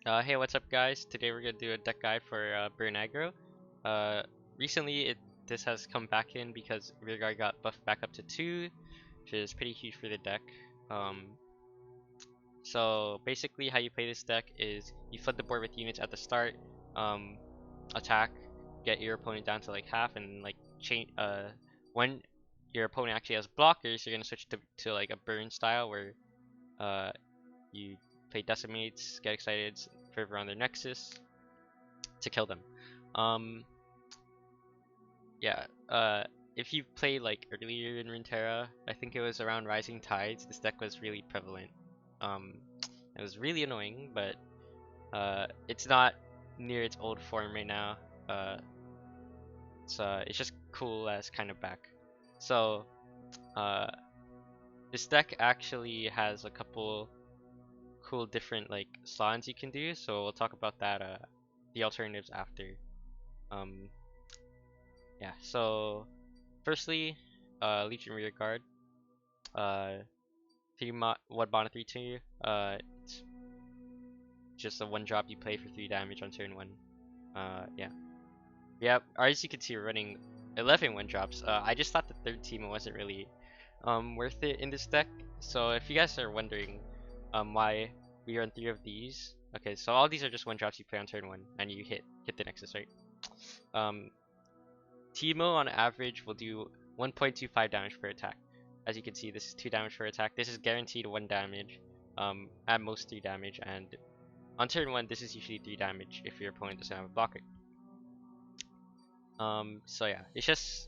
Hey, what's up, guys? Today we're gonna do a deck guide for Burn Aggro. Uh, recently, this has come back in because Rearguard got buffed back up to 2, which is pretty huge for the deck. Um, so basically, how you play this deck is you flood the board with units at the start, um, attack, get your opponent down to like half, and like change. When your opponent actually has blockers, you're gonna switch to like a burn style where uh you play decimates, get excited, fervor on their nexus to kill them. Um, yeah. If you played like earlier in Runeterra, I think it was around Rising Tides. This deck was really prevalent. Um, it was really annoying, but it's not near its old form right now. Uh, it's just cool as kind of back. So uh, this deck actually has a couple cool different like slans you can do. So we'll talk about that. The alternatives after. Um, yeah. So firstly, Legion Rear Guard. Uh, 1 mana 3/2. It's just a 1 drop you play for 3 damage on turn 1. Yeah. Yeah, as you can see, we're running 11 1 drops. I just thought the third team wasn't really worth it in this deck. So if you guys are wondering why we run 3 of these, okay, so all these are just 1 drops you play on turn 1 and you hit the nexus, right? Um, Teemo on average will do 1.25 damage per attack. As you can see, this is 2 damage per attack. This is guaranteed 1 damage, at most 3 damage, and on turn 1, this is usually 3 damage if your opponent doesn't have a blocker. So yeah, it's just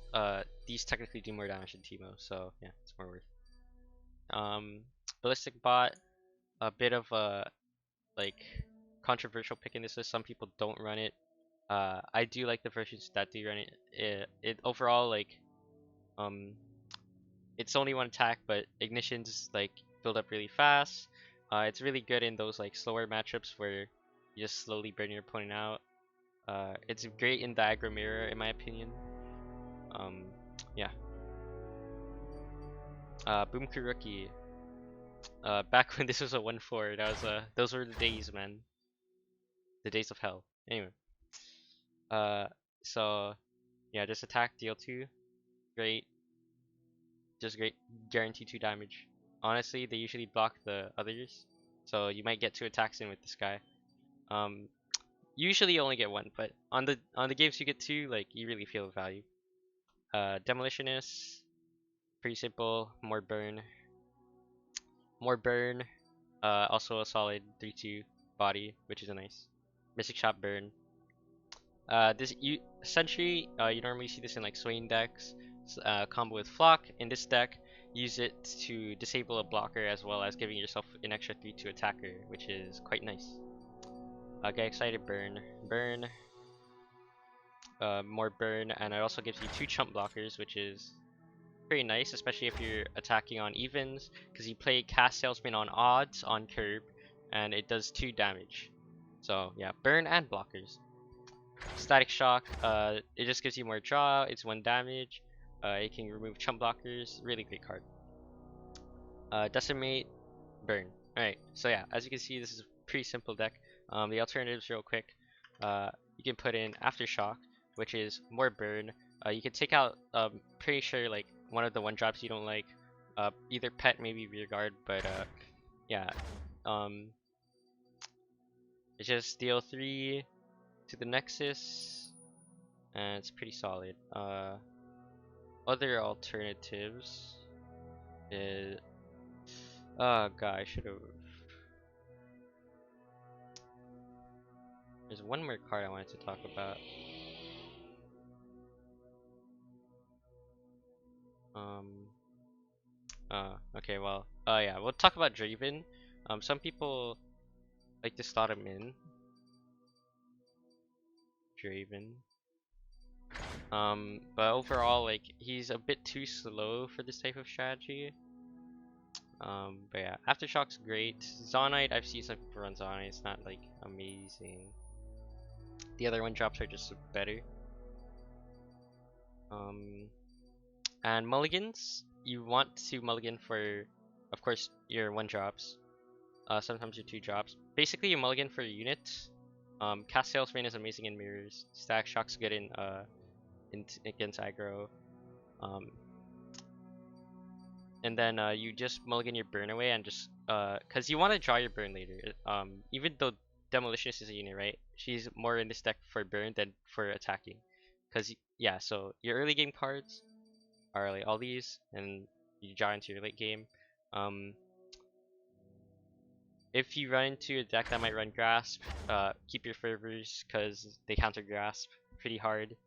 these technically do more damage than Teemo, so yeah, it's more worth. Um, Ballistic Bot, a bit of a like controversial pick in this list. Some people don't run it. I do like the versions that do run it. It overall like um it's only 1 attack, but ignitions like build up really fast. It's really good in those like slower matchups where you just slowly burn your opponent out. It's great in the aggro mirror, in my opinion. Um, yeah. Boom Rookie. Back when this was a 1/4, those were the days, man. The days of hell. Anyway. Uh, so yeah, just attack, deal 2, great. Just great, guarantee 2 damage. Honestly, they usually block the others, so you might get 2 attacks in with this guy. Um, usually you only get 1, but on the games you get 2, like you really feel the value. Demolitionist, pretty simple. More burn. Also a solid 3/2 body, which is a nice. Mystic Shot burn. This you Sentry. You normally see this in like Swain decks. Combo with Flock. In this deck, use it to disable a blocker as well as giving yourself an extra 3/2 attacker, which is quite nice. Get excited, burn, more burn, and it also gives you 2 chump blockers, which is pretty nice, especially if you're attacking on evens, because you play Cast Salesman on odds on curb, and it does 2 damage. So yeah, burn and blockers. Static Shock, it just gives you more draw, it's 1 damage, it can remove chump blockers, really great card. Decimate, burn. Alright, so yeah, as you can see, this is a pretty simple deck. The alternatives real quick, you can put in Aftershock, which is more burn. You can take out, pretty sure like one of the 1 drops you don't like, either pet, maybe Rearguard, but yeah, um, it's just deal 3 to the Nexus, and it's pretty solid. Other alternatives is, oh god, I should have. There's one more card I wanted to talk about. Um. Okay. Well. Yeah. We'll talk about Draven. Some people like to slot him in. Draven. But overall, like he's a bit too slow for this type of strategy. But yeah, Aftershock's great. Zonite, I've seen some people run Zonite. It's not like amazing. The other 1 drops are just better. Um, and Mulligans, you want to mulligan for, of course, your 1 drops. sometimes your 2 drops. Basically, you mulligan for units. Cast Sales Rain is amazing in mirrors. Stack Shock's good in against aggro. Um, and then you just mulligan your burn away and just cause you want to draw your burn later. Even though Demolitionist is a unit, right? She's more in this deck for burn than for attacking. Cause yeah, so your early game cards are like all these, and you draw into your late game. If you run into a deck that might run Grasp, keep your Fervors because they counter Grasp pretty hard.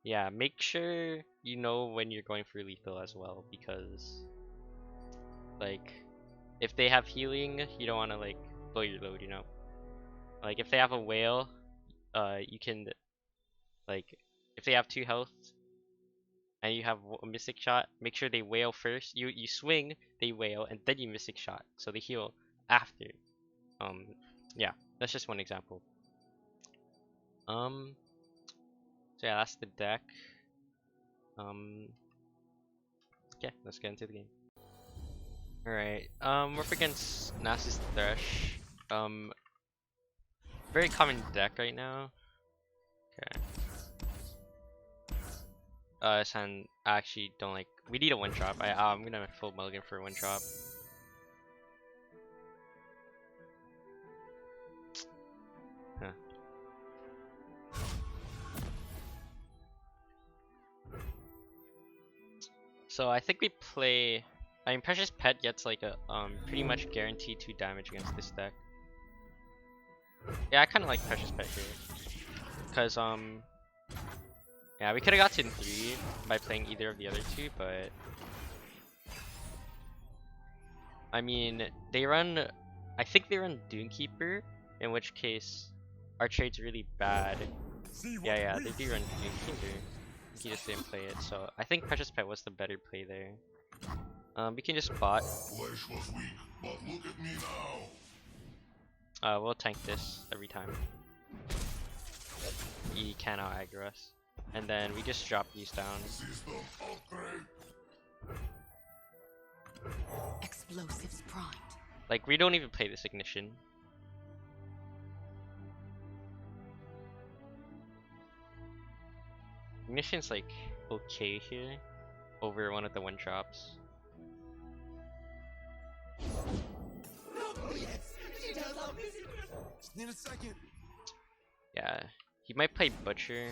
Yeah, make sure you know when you're going for lethal as well, because like if they have healing, you don't want to like blow your load, you know. Like if they have a whale, you can like if they have 2 health and you have a Mystic Shot, make sure they wail first. You swing, they wail, and then you Mystic Shot, so they heal after. Yeah, that's just one example. So yeah, that's the deck. Okay, let's get into the game. Alright, we're up against Nasus Thresh. Very common deck right now. Okay. San, I actually don't like. We need a 1-drop. I'm gonna full mulligan for a 1-drop. Huh. So I think we play. I mean, Precious Pet gets like a pretty much guaranteed 2 damage against this deck. Yeah, I kind of like Precious Pet here, cause yeah, we could have got to 3 by playing either of the other 2, but I mean, they run. I think they run Dunekeeper, in which case our trade's really bad. Yeah, they do run Dunekeeper. He just didn't play it, so I think Precious Pet was the better play there. We can just bot. Flesh was weak, but look at me now. We'll tank this every time. He cannot aggro us. And then we just drop these down. System upgrade. Explosives primed. Like, we don't even play this Ignition. Ignition's like okay here over one of the 1-drops. Just need a second. Yeah, he might play Butcher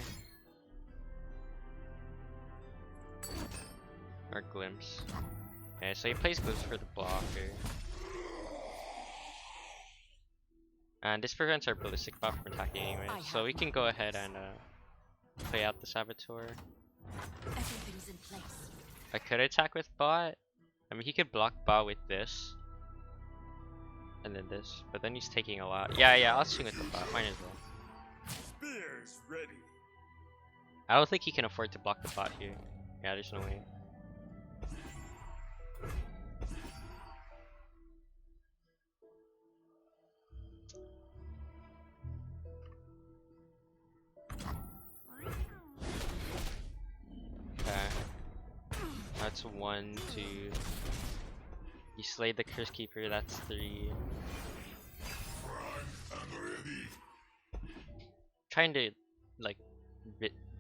or Glimpse. Okay, so he plays Glimpse for the blocker. And this prevents our ballistic bot from attacking anyway, so we can go ahead and play out the Saboteur. Everything's in place. I could attack with bot. I mean, he could block bot with this. And then this. But then he's taking a lot. Yeah, I'll swing with the bot. Might as well. Spears ready. I don't think he can afford to block the bot here. Yeah, there's no way. Okay. That's 1, 2. He slayed the Curse Keeper, that's 3. Trying to, like,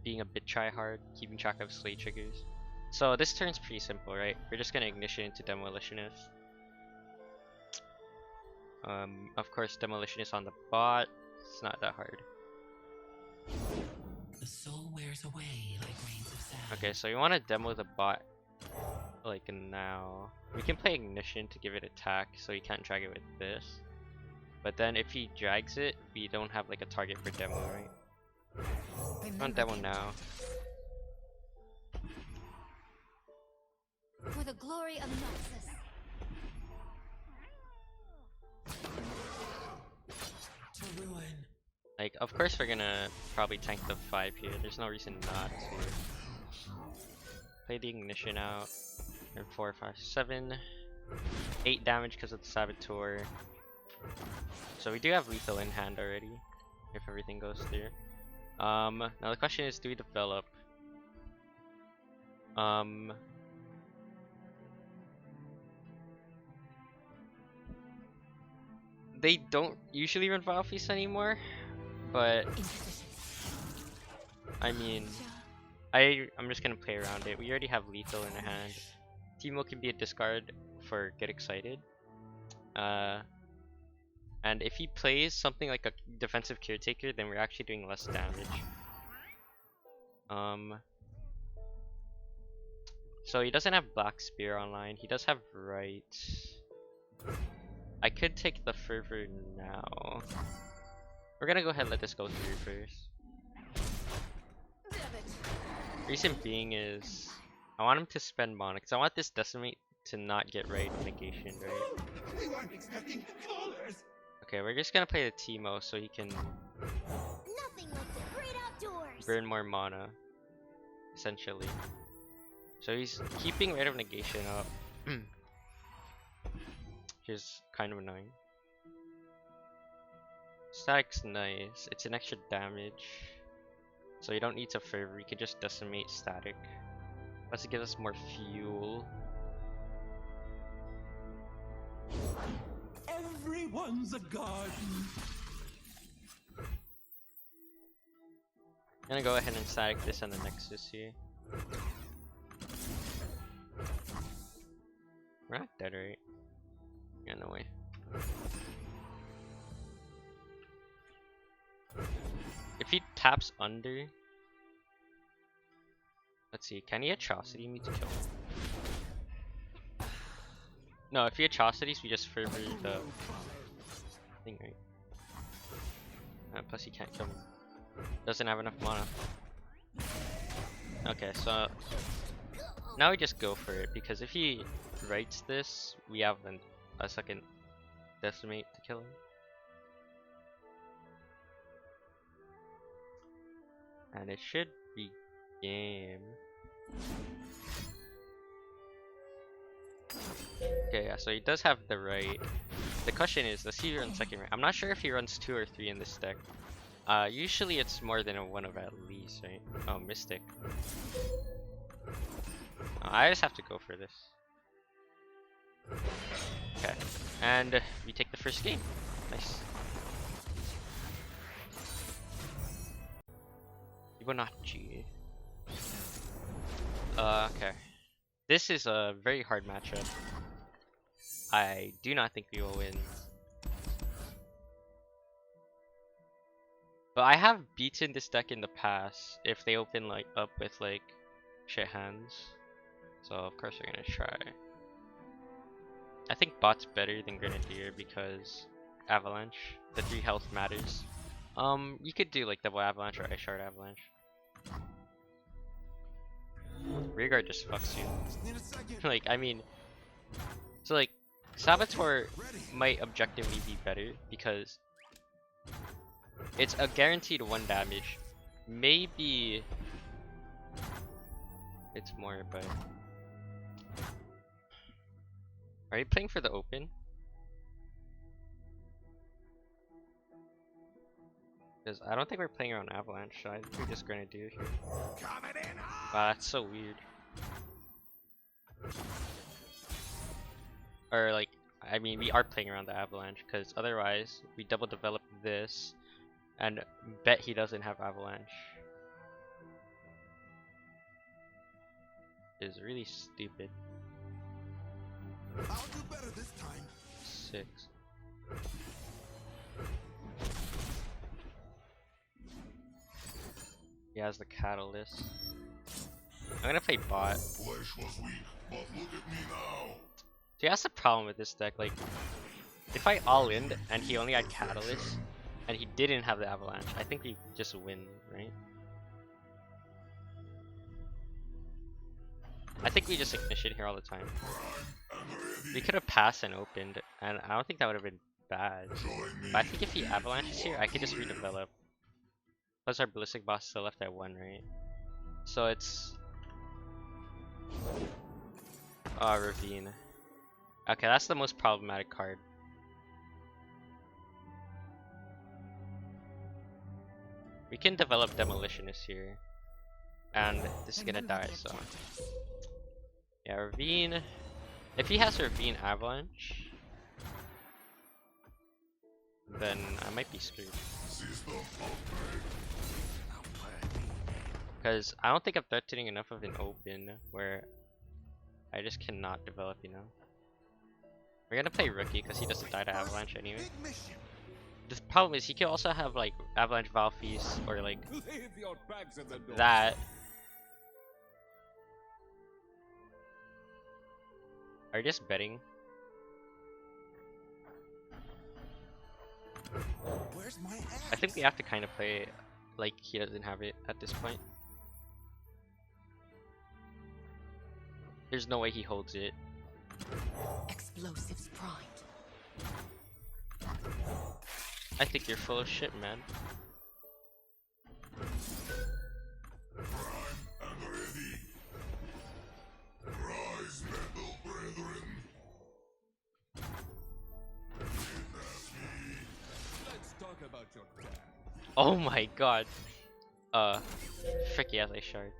being a bit try hard, keeping track of slay triggers. So this turn's pretty simple, right? We're just gonna Ignition into Demolitionist. Of course, Demolitionist on the bot. It's not that hard. The soul wears away like grains of sand. Okay, so we want to demo the bot like now. We can play Ignition to give it attack, so you can't drag it with this. But then if he drags it, we don't have like a target for demo, right? On demo now. For the glory of Noxus. To ruin. Like, of course we're gonna probably tank the 5 here. There's no reason not to. Play the Ignition out. And 4, 5, 7. 8 damage because of the Saboteur. So we do have lethal in hand already, if everything goes through. Now the question is, do we develop? they don't usually run Vile Feast anymore, but I mean, I'm just gonna play around it. We already have lethal in our hand. Teemo can be a discard for Get Excited. And if he plays something like a defensive caretaker, then we're actually doing less damage. So he doesn't have Black Spear online. He does have Right. I could take the Fervor now. We're gonna go ahead and let this go through first. Reason being is I want him to spend mana because I want this Decimate to not get Right negation, right? Okay, we're just gonna play the Teemo so he can Nothing like the great outdoors. burn more mana, essentially. So he's keeping Rite of Negation up, which is kind of annoying. Static's nice. It's an extra damage, so you don't need to Fervor. You could just Decimate Static. Plus it gives us more fuel. Everyone's a garden. I'm gonna go ahead and Static this on the Nexus here. We're not dead, right? Yeah, no way. If he taps under, let's see, can he Atrocity me to kill him? No, if he Atrocities, we just Fervor the thing, right? Plus he can't kill me. Doesn't have enough mana. Okay, so now we just go for it, because if he writes this, we have a second Decimate to kill him. And it should be game. Okay, yeah, so he does have the Right. The question is, does he run second Right? I'm not sure if he runs 2 or 3 in this deck. Usually it's more than a 1 of at least, right? Oh, Mystic. I just have to go for this. Okay, and we take the first game. Nice. Fibonacci. Okay. This is a very hard matchup. I do not think we will win. But I have beaten this deck in the past if they open like up with like shit hands. So of course we're gonna try. I think bot's better than Grenadier because Avalanche. The 3 health matters. You could do like double Avalanche or Ice Shard Avalanche. Rearguard just fucks you. Like, I mean, so like Saboteur might objectively be better because it's a guaranteed 1 damage. Maybe it's more, but are you playing for the open? Because I don't think we're playing around Avalanche, so I think we're just gonna do it here. Wow, that's so weird. Or like, I mean, we are playing around the Avalanche, because otherwise we double develop this and bet he doesn't have Avalanche. It's really stupid. I'll do better this time. 6. He has the Catalyst. I'm gonna play bot. Flesh was weak, but look at me now. See, that's the problem with this deck. Like, if I all in and he only had Catalyst and he didn't have the Avalanche, I think we just win, right? I think we just Ignition here all the time. We could have passed and opened, and I don't think that would have been bad. But I think if he Avalanches here, I could just redevelop. Plus our Ballistic boss still left at 1, right? So it's Ravine. Okay, that's the most problematic card. We can develop Demolitionist here. And this is gonna die, so yeah, Ravine. If he has Ravine Avalanche, then I might be screwed. System upgrade. Because I don't think I'm threatening enough of an open where I just cannot develop, you know. We're gonna play Rookie because he doesn't die to Avalanche anyway. Big mission. The problem is he can also have like Avalanche Valfeast or like Leave your bags in the door. that. Are you just betting? Where's my axe? I think we have to kind of play it like he doesn't have it at this point. There's no way he holds it. Explosives primed. I think you're full of shit, man. Prime and ready. Rise, metal brethren. Let's talk about your dad. Oh my god. Frick, he has a shard.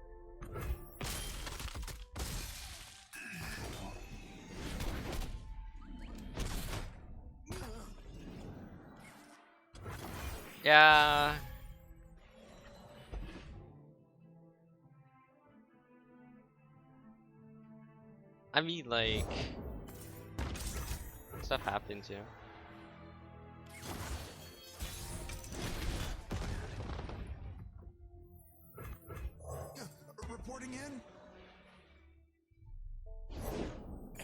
Yeah. I mean, like, stuff happens, you know. Reporting in.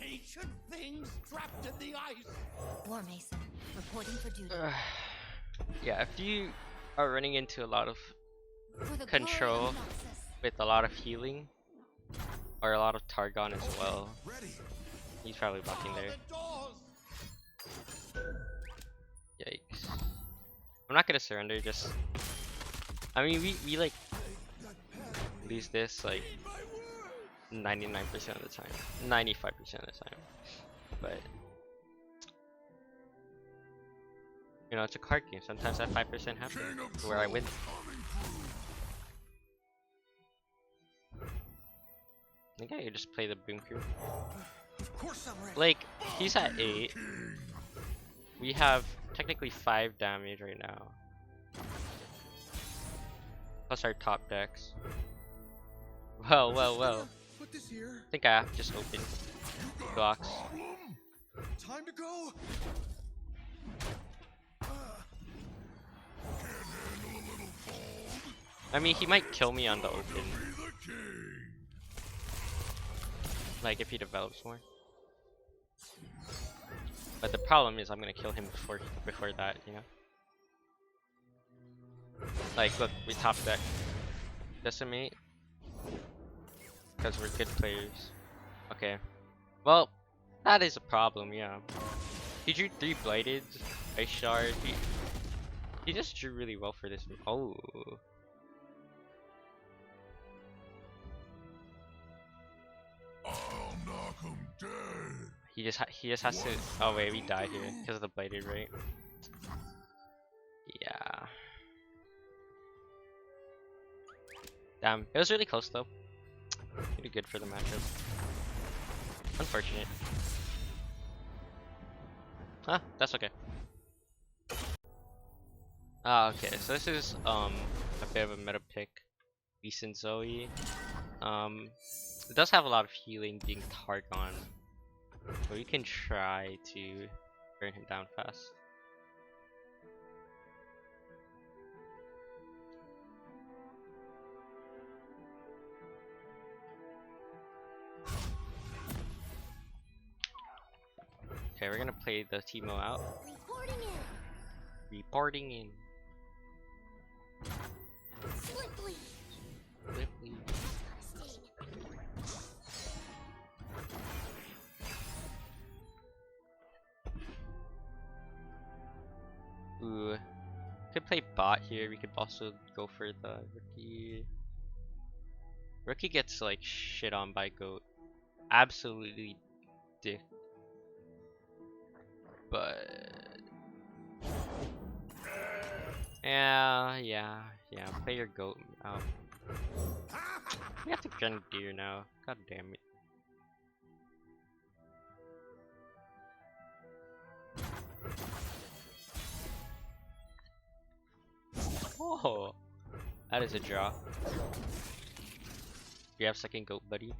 Ancient things trapped in the ice. War Mason, reporting for duty. Yeah, if you are running into a lot of For the control glory of Noxus. with a lot of healing or a lot of Targon as well, Ready. he's probably blocking there. The doors. Yikes. I'm not gonna surrender, just I mean we like lose this like 99% of the time. 95% of the time. But you know, it's a card game. Sometimes that 5% happens where I win. I think I could just play the Boom Crew. Of course I'm ready. Like, he's at 8. We have technically 5 damage right now. Plus our top decks. Well. Put this here. I think I have to just open blocks. Problem? Time to go. Can't handle a little fog. I mean, he might kill me on the open. Be the king. Like, if he develops more. But the problem is I'm gonna kill him before that, you know? Like, look, we top deck. Decimate. Because we're good players. Okay. Well, that is a problem, yeah. He drew 3 Blighted, Ice Shard. He just drew really well for this. Oh. I'll knock him dead. He just has to. Oh wait, we die here because of the Blighted, right? Yeah. Damn, it was really close though. Pretty good for the matchup. Unfortunate. Huh, that's okay. Ah, okay, so this is a bit of a meta pick. Decent Zoe. It does have a lot of healing being Targon. So we can try to burn him down fast. Okay, we're gonna play the Teemo out. Reporting in. Reporting in. Swiftly. Swiftly. Sting. Ooh. Could play bot here. We could also go for the rookie. Rookie gets like shit on by goat. Absolutely dick. But yeah. Play your goat out. We have to Grenadier now. God damn it. Oh, that is a draw. You have second goat, buddy.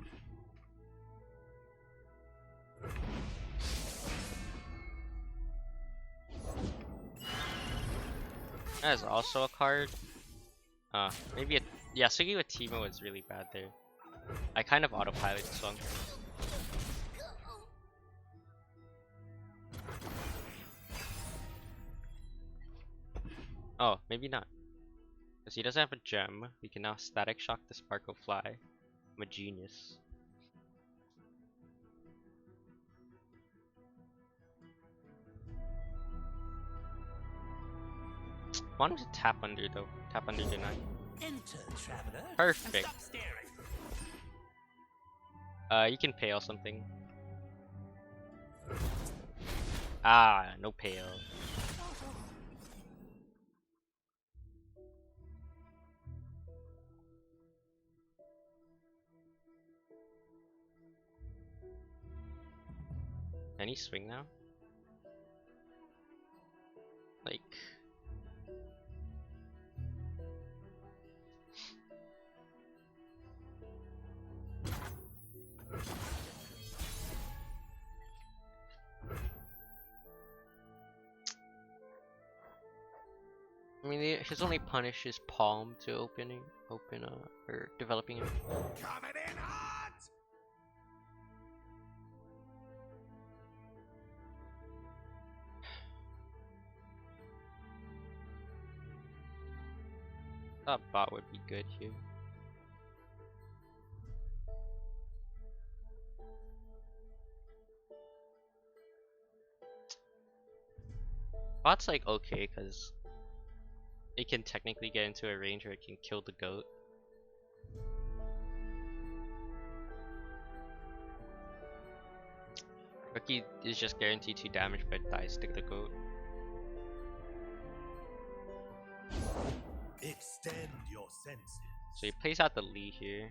That is also a card. Maybe a yeah. Sugi with Timo was really bad there. I kind of autopilot this one. Oh, maybe not. Because he doesn't have a gem, we can now static shock the Sparkle Fly. I'm a genius. Want him to tap under though. Tap under deny. Enter, traveler. Perfect. Stop staring. You can pale something. Ah, no pale. Can he swing now? Like... I mean, his only punish is palm to or developing it. Coming in hot. Thought bot would be good here. Bot's like okay, cause it can technically get into a range where it can kill the goat. Rookie is just guaranteed 2 damage but dies to the goat. Extend your senses. So he plays out the Lee here.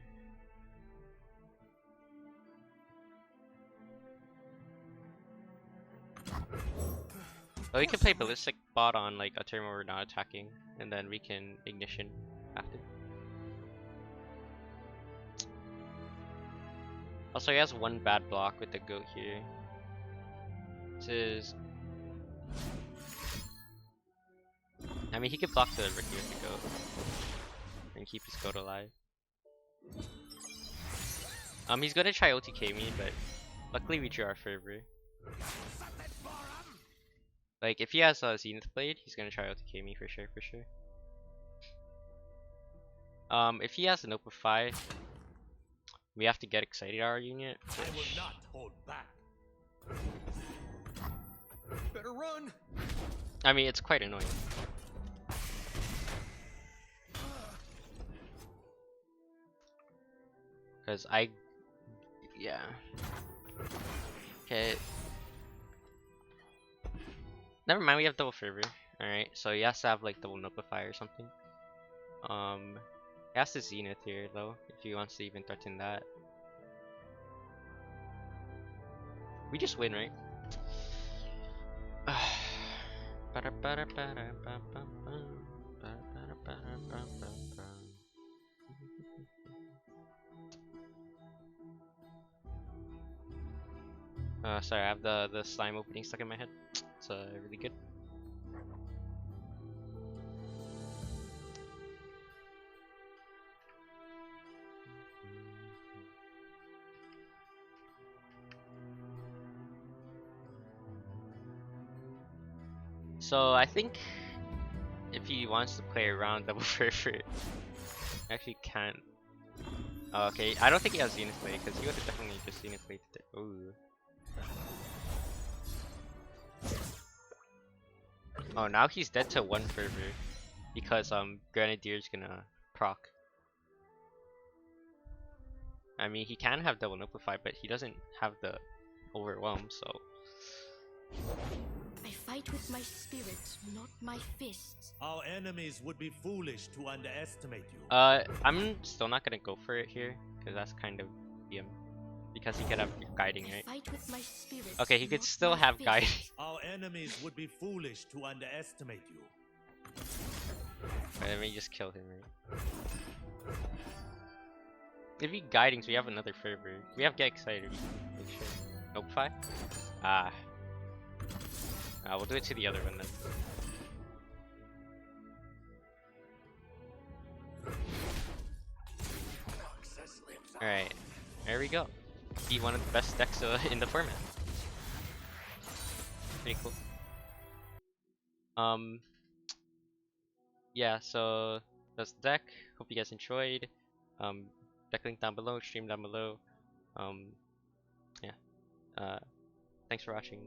Oh, we can play Ballistic Bot on like a turn where we're not attacking, and then we can Ignition after. Also, he has one bad block with the goat here. This is... I mean, he could block the Rookie with the goat and keep his goat alive. He's gonna try OTK me, but luckily we drew our favor. Like, if he has a Zenith Blade, he's gonna try OTK me for sure, if he has an Opify, we have to get excited our unit. I will not hold back. Better run. I mean, it's quite annoying. Cause yeah. Okay. Never mind, we have double fervor. Alright, so he has to have like double Notify or something. He has to Zenith here though, if he wants to even threaten that. We just win, right? Sorry, I have the slime opening stuck in my head. It's really good. So I think if he wants to play around double fervor, actually can't. Oh, okay, I don't think he has Zenith Blade because he would have definitely just Zenith Blade. Ooh. Oh, now he's dead to 1 fervor because Grenadier's gonna proc. I mean, he can have double Notify, but he doesn't have the overwhelm, so. I fight with my spirit, not my fists. Our enemies would be foolish to underestimate you. I'm still not gonna go for it here because that's kind of BM. Because he could have guiding, right? Fight with my spirit, Okay, he could not still my have guiding. fists. Our enemies would be foolish to underestimate you. Right, let me just kill him, right? It'd be guiding, so we have another fervor. We have get excited. Make sure. Nope, 5? Ah. We'll do it to the other one then. Alright, there we go. Be one of the best decks in the format. Pretty cool. Yeah, so that's the deck. Hope you guys enjoyed. Deck link down below, stream down below. Yeah. Thanks for watching.